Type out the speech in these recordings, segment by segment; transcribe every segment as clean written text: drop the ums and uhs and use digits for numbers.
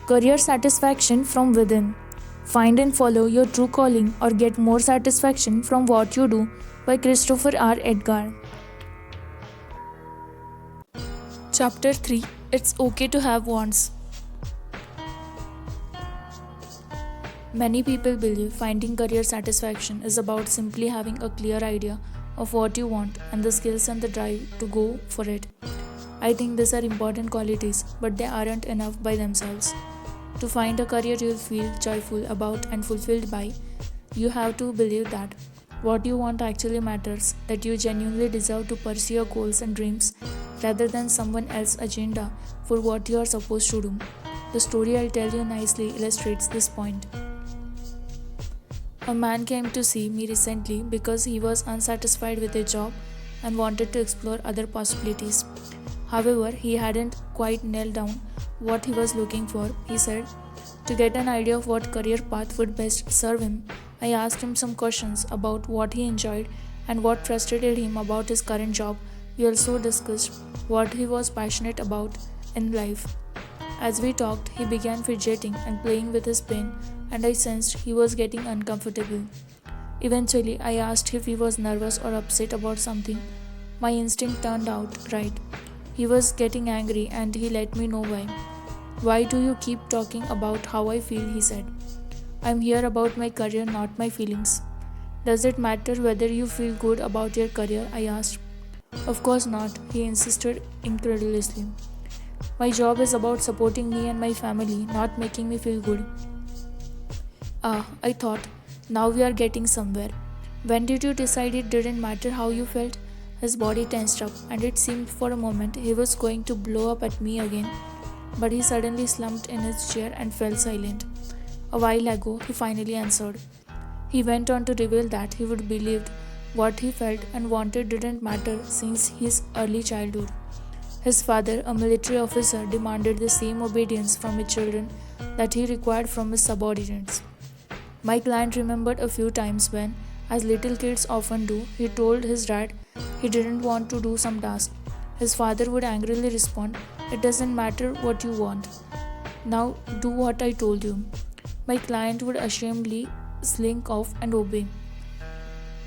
Career satisfaction from within. Find and follow your true calling or get more satisfaction from what you do by Christopher R. Edgar. Chapter 3. It's okay to have wants. Many people believe finding career satisfaction is about simply having a clear idea of what you want and the skills and the drive to go for it. I think these are important qualities, but they aren't enough by themselves. To find a career you'll feel joyful about and fulfilled by, you have to believe that what you want actually matters, that you genuinely deserve to pursue your goals and dreams rather than someone else's agenda for what you are supposed to do. The story I'll tell you nicely illustrates this point. A man came to see me recently because he was unsatisfied with a job and wanted to explore other possibilities. However, he hadn't quite nailed down what he was looking for. He said, to get an idea of what career path would best serve him, I asked him some questions about what he enjoyed and what frustrated him about his current job. We also discussed what he was passionate about in life. As we talked, he began fidgeting and playing with his pen, and I sensed he was getting uncomfortable. Eventually, I asked if he was nervous or upset about something. My instinct turned out right. He was getting angry and he let me know why. Why do you keep talking about how I feel? He said. I'm here about my career, not my feelings. Does it matter whether you feel good about your career? I asked. Of course not, he insisted incredulously. My job is about supporting me and my family, not making me feel good. I thought, now we are getting somewhere. When did you decide it didn't matter how you felt? His body tensed up, and it seemed for a moment he was going to blow up at me again, but he suddenly slumped in his chair and fell silent. A while ago, he finally answered. He went on to reveal that he would believed what he felt and wanted didn't matter since his early childhood. His father, a military officer, demanded the same obedience from his children that he required from his subordinates. My client remembered a few times when, as little kids often do, he told his dad he didn't want to do some task. His father would angrily respond, it doesn't matter what you want. Now do what I told you. My client would ashamedly slink off and obey.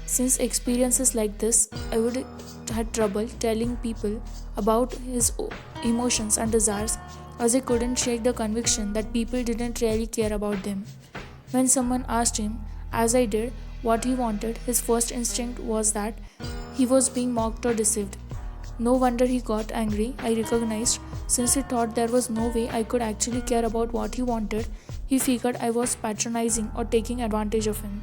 Since experiences like this, I would had trouble telling people about his emotions and desires as he couldn't shake the conviction that people didn't really care about them. When someone asked him, as I did, what he wanted, his first instinct was that he was being mocked or deceived. No wonder he got angry, I recognized, since he thought there was no way I could actually care about what he wanted. He figured I was patronizing or taking advantage of him.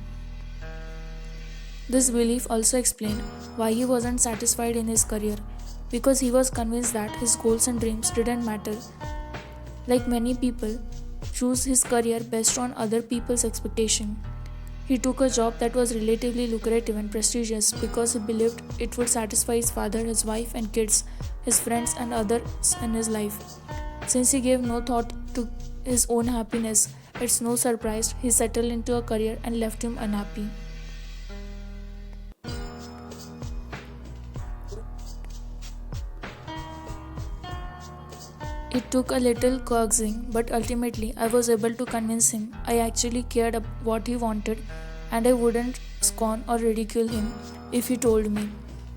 This belief also explained why he wasn't satisfied in his career, because he was convinced that his goals and dreams didn't matter. Like many people, choose his career based on other people's expectation. He took a job that was relatively lucrative and prestigious because he believed it would satisfy his father, his wife and kids, his friends and others in his life. Since he gave no thought to his own happiness, it's no surprise he settled into a career and left him unhappy. It took a little coaxing, but ultimately I was able to convince him I actually cared about what he wanted and I wouldn't scorn or ridicule him if he told me.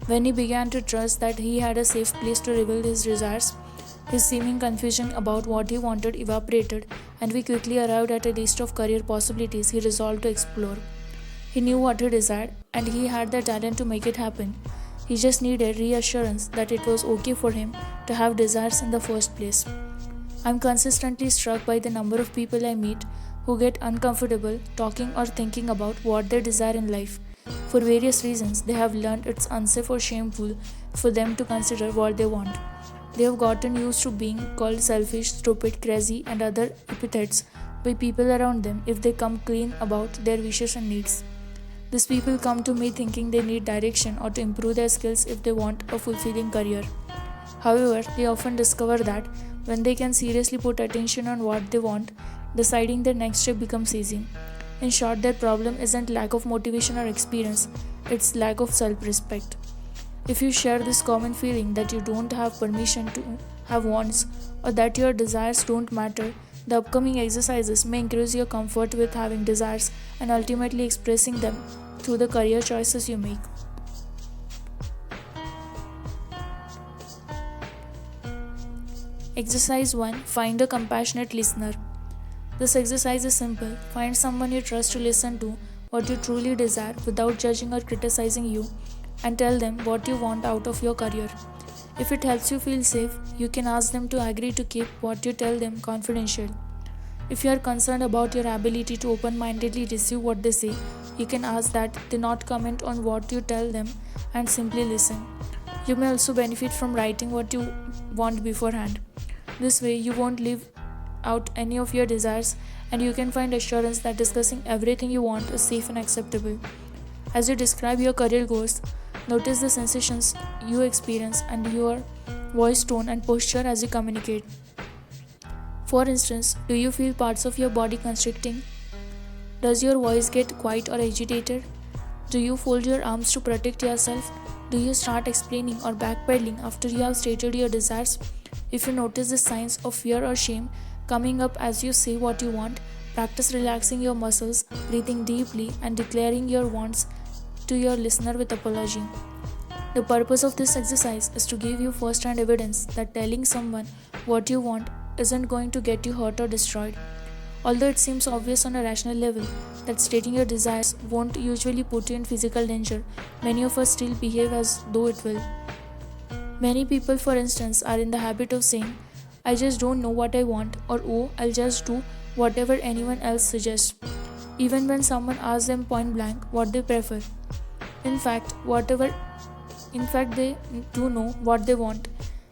When he began to trust that he had a safe place to reveal his desires, his seeming confusion about what he wanted evaporated and we quickly arrived at a list of career possibilities he resolved to explore. He knew what he desired and he had the talent to make it happen. He just needed reassurance that it was okay for him to have desires in the first place. I'm consistently struck by the number of people I meet who get uncomfortable talking or thinking about what they desire in life. For various reasons, they have learned it's unsafe or shameful for them to consider what they want. They have gotten used to being called selfish, stupid, crazy, and other epithets by people around them if they come clean about their wishes and needs. These people come to me thinking they need direction or to improve their skills if they want a fulfilling career. However, they often discover that when they can seriously put attention on what they want, deciding their next step becomes easy. In short, their problem isn't lack of motivation or experience, it's lack of self-respect. If you share this common feeling that you don't have permission to have wants or that your desires don't matter, The upcoming exercises may increase your comfort with having desires and ultimately expressing them through the career choices you make. Exercise 1. Find a compassionate listener. This exercise is simple. Find someone you trust to listen to what you truly desire without judging or criticizing you, and tell them what you want out of your career. If it helps you feel safe, you can ask them to agree to keep what you tell them confidential. If you are concerned about your ability to open mindedly receive what they say, you can ask that they not comment on what you tell them and simply listen. You may also benefit from writing what you want beforehand. This way, you won't leave out any of your desires, and you can find assurance that discussing everything you want is safe and acceptable. As you describe your career goals, notice the sensations you experience and your voice tone and posture as you communicate. For instance, do you feel parts of your body constricting? Does your voice get quiet or agitated? Do you fold your arms to protect yourself? Do you start explaining or backpedaling after you have stated your desires? If you notice the signs of fear or shame coming up as you say what you want, practice relaxing your muscles, breathing deeply, and declaring your wants to your listener with apology. The purpose of this exercise is to give you first-hand evidence that telling someone what you want isn't going to get you hurt or destroyed. Although it seems obvious on a rational level that stating your desires won't usually put you in physical danger, many of us still behave as though it will. Many people, for instance, are in the habit of saying, "I just don't know what I want," or "Oh, I'll just do whatever anyone else suggests," even when someone asks them point blank what they prefer. In fact, they do know what they want.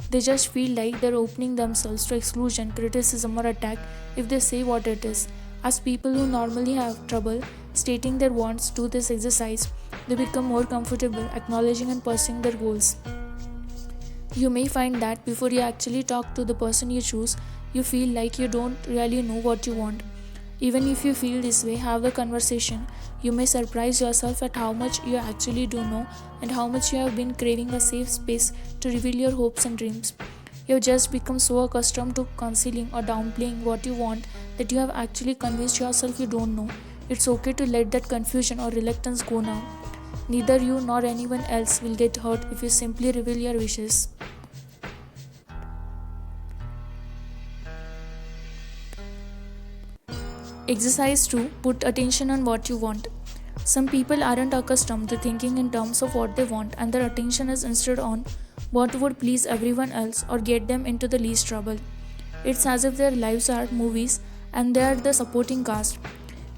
They just feel like they're opening themselves to exclusion, criticism, or attack if they say what it is. As people who normally have trouble stating their wants do this exercise, they become more comfortable acknowledging and pursuing their goals. You may find that before you actually talk to the person you choose, you feel like you don't really know what you want. Even if you feel this way, have the conversation. You may surprise yourself at how much you actually do know and how much you have been craving a safe space to reveal your hopes and dreams. You have just become so accustomed to concealing or downplaying what you want that you have actually convinced yourself you don't know. It's okay to let that confusion or reluctance go now. Neither you nor anyone else will get hurt if you simply reveal your wishes. Exercise 2. Put attention on what you want. Some people aren't accustomed to thinking in terms of what they want, and their attention is instead on what would please everyone else or get them into the least trouble. It's as if their lives are movies and they are the supporting cast.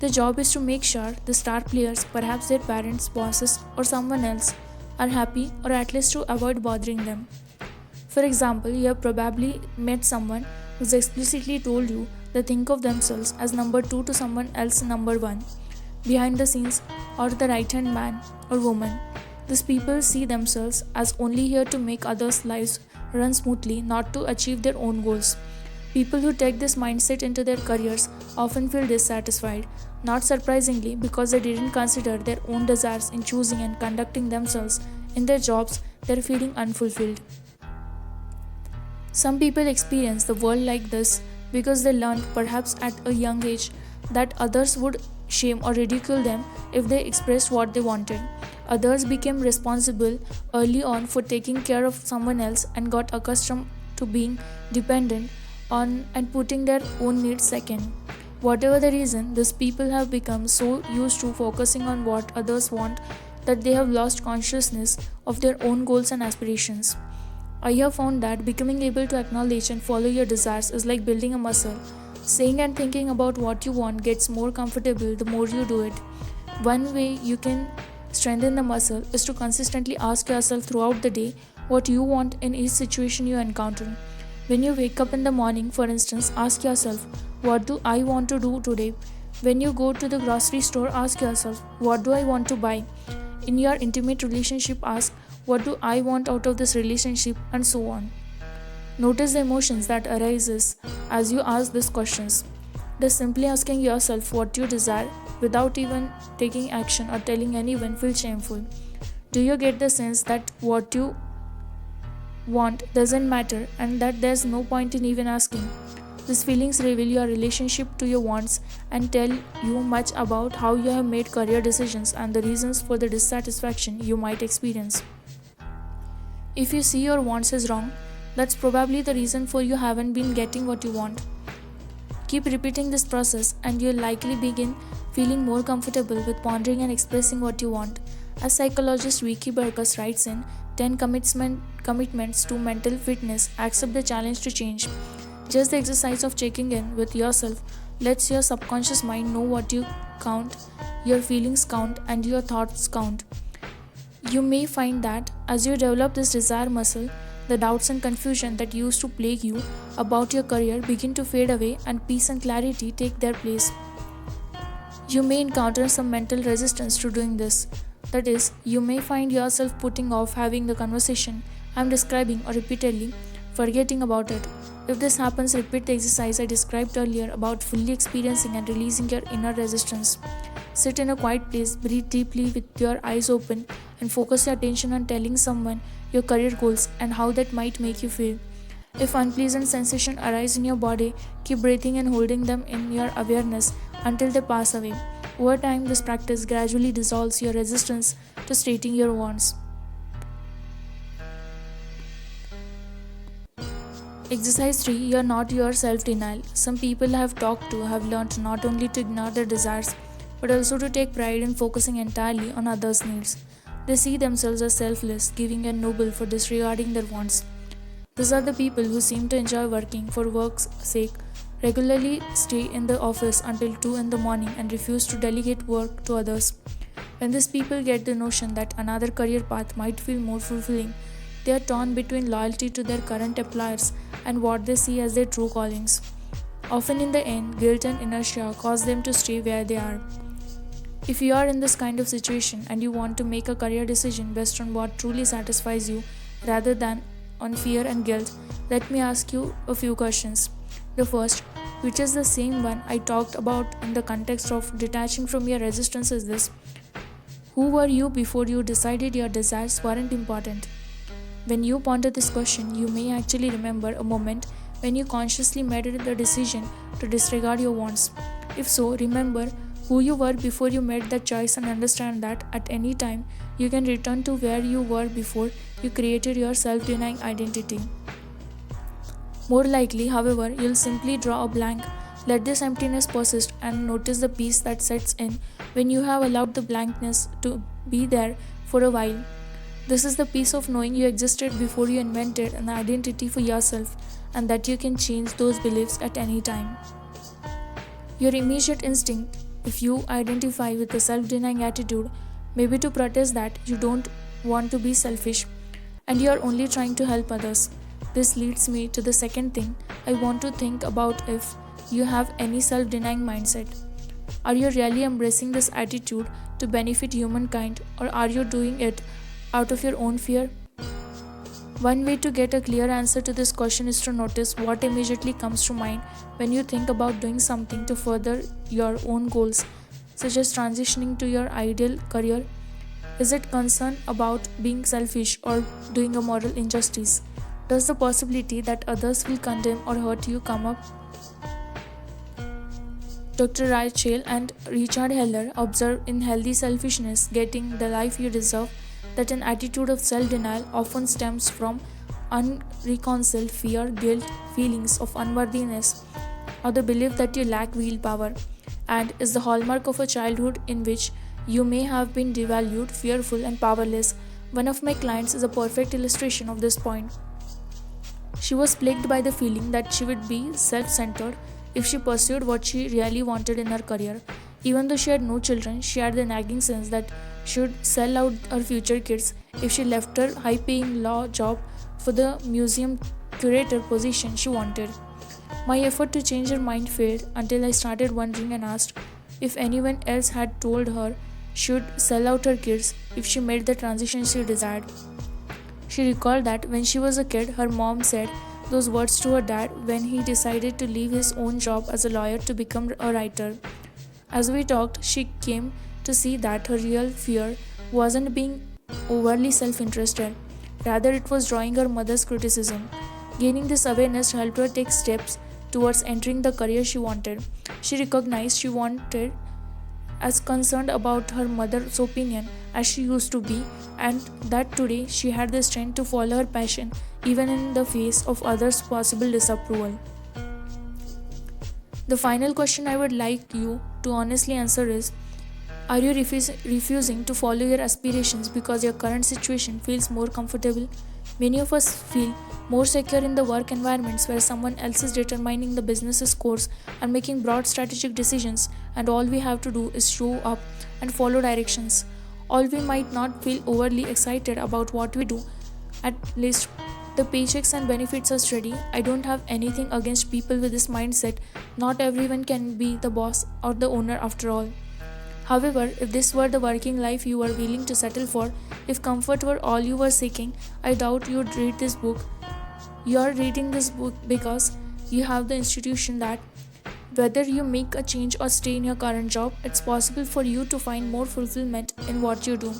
Their job is to make sure the star players, perhaps their parents, bosses, or someone else, are happy, or at least to avoid bothering them. For example, you have probably met someone who's explicitly told you they think of themselves as number 2 to someone else number 1, behind the scenes, or the right-hand man or woman. These people see themselves as only here to make others' lives run smoothly, not to achieve their own goals. People who take this mindset into their careers often feel dissatisfied, not surprisingly because they didn't consider their own desires in choosing and conducting themselves in their jobs. They're feeling unfulfilled. Some people experience the world like this because they learned, perhaps at a young age, that others would shame or ridicule them if they expressed what they wanted. Others became responsible early on for taking care of someone else and got accustomed to being dependent on and putting their own needs second. Whatever the reason, these people have become so used to focusing on what others want that they have lost consciousness of their own goals and aspirations. I have found that becoming able to acknowledge and follow your desires is like building a muscle. Saying and thinking about what you want gets more comfortable the more you do it. One way you can strengthen the muscle is to consistently ask yourself throughout the day what you want in each situation you encounter. When you wake up in the morning, for instance, ask yourself, "What do I want to do today?" When you go to the grocery store, ask yourself, "What do I want to buy?" In your intimate relationship, ask, "What do I want out of this relationship?" and so on. Notice the emotions that arises as you ask these questions. Does simply asking yourself what you desire without even taking action or telling anyone feel shameful? Do you get the sense that what you want doesn't matter and that there's no point in even asking? These feelings reveal your relationship to your wants and tell you much about how you have made career decisions and the reasons for the dissatisfaction you might experience. If you see your wants as wrong, that's probably the reason for you haven't been getting what you want. Keep repeating this process and you'll likely begin feeling more comfortable with pondering and expressing what you want. As psychologist Vicky Burkus writes in 10 Commitments to Mental Fitness, accept the challenge to change. Just the exercise of checking in with yourself lets your subconscious mind know what you count, your feelings count, and your thoughts count. You may find that as you develop this desire muscle, the doubts and confusion that used to plague you about your career begin to fade away and peace and clarity take their place. You may encounter some mental resistance to doing this. That is, you may find yourself putting off having the conversation I'm describing or repeatedly forgetting about it. If this happens, repeat the exercise I described earlier about fully experiencing and releasing your inner resistance. Sit in a quiet place, breathe deeply with your eyes open, and focus your attention on telling someone your career goals and how that might make you feel. If unpleasant sensations arise in your body, keep breathing and holding them in your awareness until they pass away. Over time, this practice gradually dissolves your resistance to stating your wants. Exercise 3. You're not your self denial. Some people I have talked to have learned not only to ignore their desires but also to take pride in focusing entirely on others' needs. They see themselves as selfless, giving and noble for disregarding their wants. These are the people who seem to enjoy working for work's sake, regularly stay in the office until 2 in the morning, and refuse to delegate work to others. When these people get the notion that another career path might feel more fulfilling, they are torn between loyalty to their current employers and what they see as their true callings. Often, in the end, guilt and inertia cause them to stay where they are. If you are in this kind of situation and you want to make a career decision based on what truly satisfies you rather than on fear and guilt, let me ask you a few questions. The first, which is the same one I talked about in the context of detaching from your resistance, is this: who were you before you decided your desires weren't important? When you ponder this question, you may actually remember a moment when you consciously made the decision to disregard your wants. If so, remember who you were before you made that choice and understand that at any time you can return to where you were before you created your self-denying identity. More likely, however, you'll simply draw a blank, let this emptiness persist, and notice the peace that sets in when you have allowed the blankness to be there for a while. This is the peace of knowing you existed before you invented an identity for yourself and that you can change those beliefs at any time. Your immediate instinct, if you identify with a self-denying attitude, may be to protest that you don't want to be selfish and you are only trying to help others. This leads me to the second thing I want to think about: if you have any self-denying mindset. Are you really embracing this attitude to benefit humankind, or are you doing it out of your own fear? One way to get a clear answer to this question is to notice what immediately comes to mind when you think about doing something to further your own goals, such as transitioning to your ideal career. Is it concern about being selfish or doing a moral injustice? Does the possibility that others will condemn or hurt you come up? Dr. Rachel and Richard Heller observe in Healthy Selfishness, Getting the Life You Deserve, that an attitude of self-denial often stems from unreconciled fear, guilt, feelings of unworthiness, or the belief that you lack willpower, and is the hallmark of a childhood in which you may have been devalued, fearful, and powerless. One of my clients is a perfect illustration of this point. She was plagued by the feeling that she would be self-centered if she pursued what she really wanted in her career. Even though she had no children, she had the nagging sense that she would sell out her future kids if she left her high-paying law job for the museum curator position she wanted. My effort to change her mind failed until I started wondering and asked if anyone else had told her she would sell out her kids if she made the transition she desired. She recalled that when she was a kid, her mom said those words to her dad when he decided to leave his own job as a lawyer to become a writer. As we talked, she came to see that her real fear wasn't being overly self-interested. Rather, it was drawing her mother's criticism. Gaining this awareness helped her take steps towards entering the career she wanted. She recognized she wanted as concerned about her mother's opinion as she used to be, and that today she had the strength to follow her passion even in the face of others' possible disapproval. The final question I would like you to honestly answer is, are you refusing to follow your aspirations because your current situation feels more comfortable? Many of us feel more secure in the work environments where someone else is determining the business's course and making broad strategic decisions, and all we have to do is show up and follow directions. All we might not feel overly excited about what we do, at least the paychecks and benefits are steady. I don't have anything against people with this mindset. Not everyone can be the boss or the owner after all. However, if this were the working life you were willing to settle for, if comfort were all you were seeking, I doubt you'd read this book. You are reading this book because you have the institution that whether you make a change or stay in your current job, it's possible for you to find more fulfillment in what you do.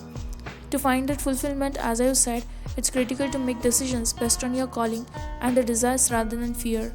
To find that fulfillment, as I have said, it's critical to make decisions based on your calling and the desires rather than fear.